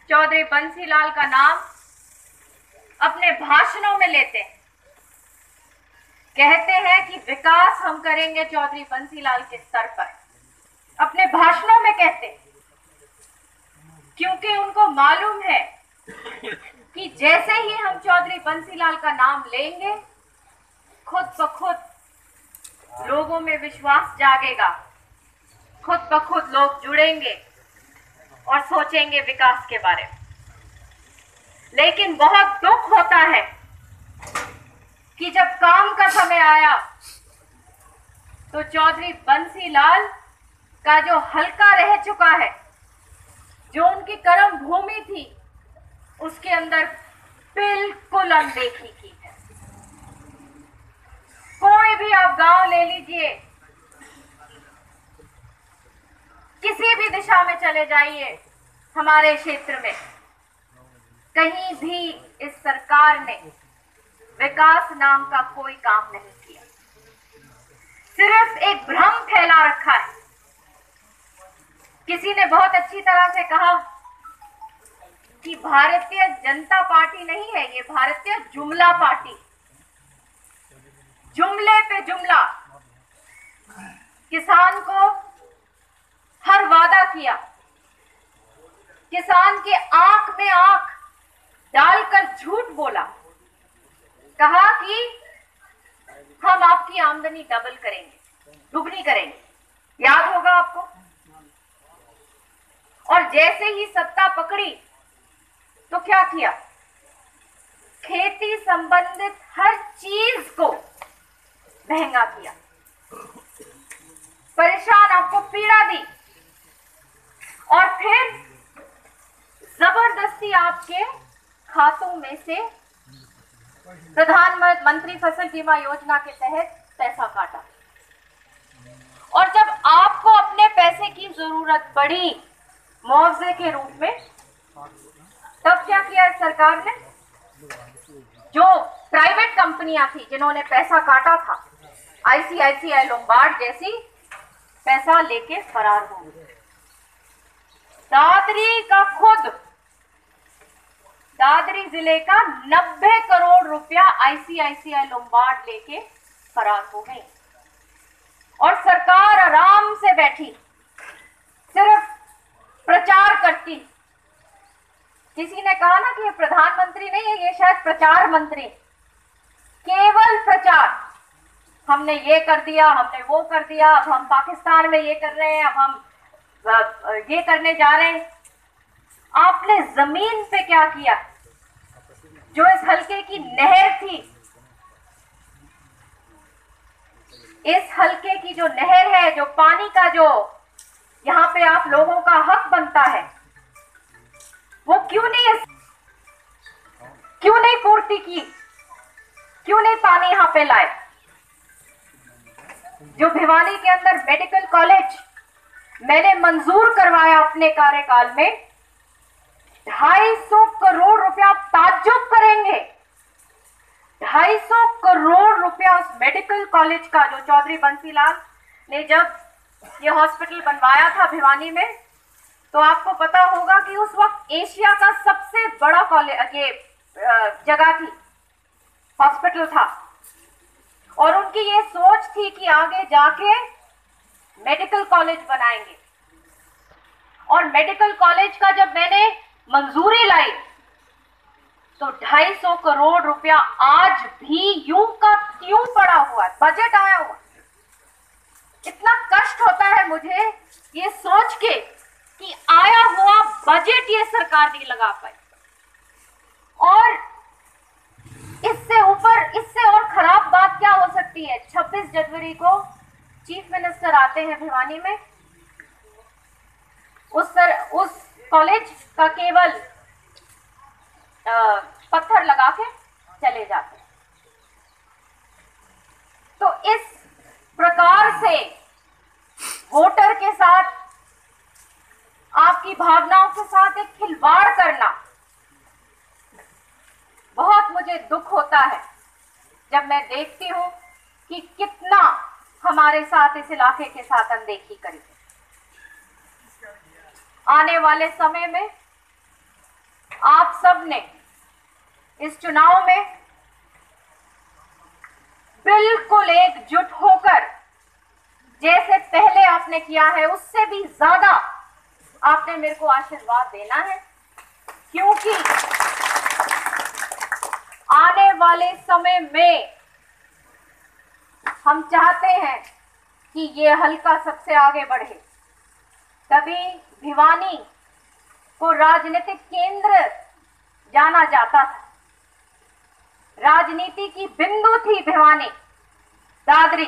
चौधरी बंसीलाल का नाम अपने भाषणों में लेते हैं, कहते हैं कि विकास हम करेंगे चौधरी बंसीलाल के स्तर पर, अपने भाषणों में कहते हैं, क्योंकि उनको मालूम है कि जैसे ही हम चौधरी बंसीलाल का नाम लेंगे खुद ब खुद लोगों में विश्वास जागेगा, खुद ब खुद लोग जुड़ेंगे और सोचेंगे विकास के बारे में। लेकिन बहुत दुख होता है कि जब काम का समय आया तो चौधरी बंसीलाल का जो हल्का रह चुका है, जो उनकी कर्म भूमि थी, उसके अंदर बिल्कुल अनदेखी की है। कोई भी आप गांव ले लीजिए, किसी भी दिशा में चले जाइए हमारे क्षेत्र में, कहीं भी इस सरकार ने विकास नाम का कोई काम नहीं किया। सिर्फ एक भ्रम फैला रखा है। किसी ने बहुत अच्छी तरह से कहा कि भारतीय जनता पार्टी नहीं है, ये भारतीय जुमला पार्टी, जुमले पे जुमला। किसान को हर वादा किया, किसान के आंख में आंख डालकर झूठ बोला, कहा कि हम आपकी आमदनी डबल करेंगे, दुगनी करेंगे, याद होगा आपको। और जैसे ही सत्ता पकड़ी तो क्या किया, खेती संबंधित हर चीज को महंगा किया, परेशान, आपको पीड़ा दी, और फिर जबरदस्ती आपके खातों में से प्रधानमंत्री फसल बीमा योजना के तहत पैसा काटा। और जब आपको अपने पैसे की जरूरत पड़ी मुआवजे के रूप में, तब क्या किया इस सरकार ने? जो प्राइवेट कंपनियां थी जिन्होंने पैसा काटा था, आईसीआईसीआई लोम्बार्ड जैसी, पैसा लेके फरार हो गई। दादरी जिले का 90 करोड़ रुपया आईसीआईसीआई लोम्बार्ड लेके फरार हो गई। और सरकार आराम से बैठी, सिर्फ प्रचार करती। किसी ने कहा ना कि ये प्रधानमंत्री नहीं है, ये शायद प्रचार मंत्री, केवल प्रचार। हमने ये कर दिया, हमने वो कर दिया, अब हम पाकिस्तान में ये कर रहे हैं, अब हम ये करने जा रहे हैं। आपने जमीन पे क्या किया? जो इस हलके की नहर थी, इस हलके की जो नहर है, जो पानी का जो यहाँ पे आप लोगों का हक बनता है, वो क्यों नहीं पूर्ति की, क्यों नहीं पानी यहाँ पे लाए? जो भिवानी के अंदर मेडिकल कॉलेज मैंने मंजूर करवाया अपने कार्यकाल में, 250 करोड़ रुपया, आप ताज्जुब करेंगे, 250 करोड़ रुपया उस मेडिकल कॉलेज का, जो चौधरी बंसीलाल ने जब ये हॉस्पिटल बनवाया था भिवानी में, तो आपको पता होगा कि उस वक्त एशिया का सबसे बड़ा कॉलेज, ये जगह थी, हॉस्पिटल था। और उनकी ये सोच थी कि आगे जाके मेडिकल कॉलेज बनाएंगे। और मेडिकल कॉलेज का जब मैंने मंजूरी लाई तो 250 करोड़ रुपया आज भी यूं का त्यों पड़ा हुआ है, बजट आया हुआ। इतना कष्ट होता है मुझे ये सोच के कि आया हुआ बजट ये सरकार नहीं लगा पाई। और इससे ऊपर, इससे और खराब बात क्या हो सकती है? 26 जनवरी को चीफ मिनिस्टर आते हैं भिवानी में, उस कॉलेज का केवल पत्थर लगा के चले जाते हैं। तो इस प्रकार से वोटर के साथ, आपकी भावनाओं के साथ एक खिलवाड़ करना, बहुत मुझे दुख होता है जब मैं देखती हूं कि कितना हमारे साथ इस इलाके के साथ अनदेखी करी। आने वाले समय में आप सब ने इस चुनाव में बिल्कुल एकजुट होकर, जैसे पहले आपने किया है उससे भी ज्यादा आपने मेरे को आशीर्वाद देना है, क्योंकि आने वाले समय में हम चाहते हैं कि ये हल्का सबसे आगे बढ़े। कभी भिवानी को राजनीतिक केंद्र जाना जाता था, राजनीति की बिंदु थी भिवानी दादरी।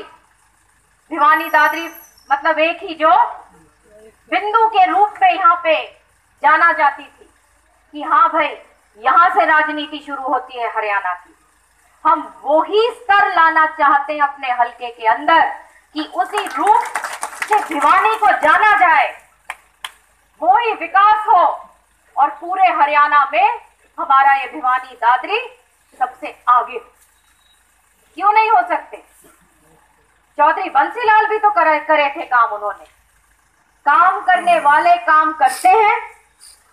भिवानी दादरी मतलब एक ही, जो बिंदु के रूप में यहाँ पे जाना जाती थी कि हाँ भाई यहाँ से राजनीति शुरू होती है हरियाणा की। हम वो ही स्तर लाना चाहते हैं अपने हलके के अंदर कि उसी रूप से भिवानी को जाना जाए, वो ही विकास हो और पूरे हरियाणा में हमारा ये भिवानी दादरी सबसे आगे हो। क्यों नहीं हो सकते? चौधरी बंसीलाल भी तो करे थे काम। उन्होंने काम करने वाले काम करते हैं,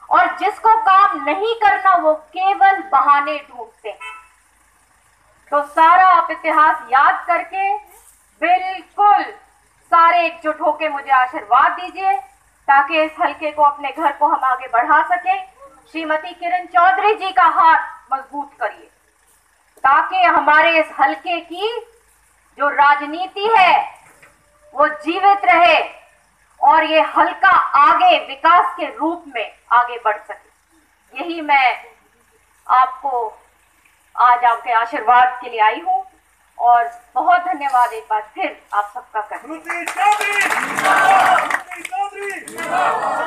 और जिसको काम नहीं करना वो केवल बहाने ढूंढते हैं। तो सारा आप इतिहास याद करके बिल्कुल सारे एकजुट होके मुझे आशीर्वाद दीजिए, ताकि इस हलके को, अपने घर को हम आगे बढ़ा सके। श्रीमती किरण चौधरी जी का हाथ मजबूत करिए, ताकि हमारे इस हलके की जो राजनीति है वो जीवित रहे और ये हलका आगे विकास के रूप में आगे बढ़ सके। यही मैं आपको आज आपके आशीर्वाद के लिए आई हूँ, और बहुत धन्यवाद एक बार फिर आप सबका करती हूँ।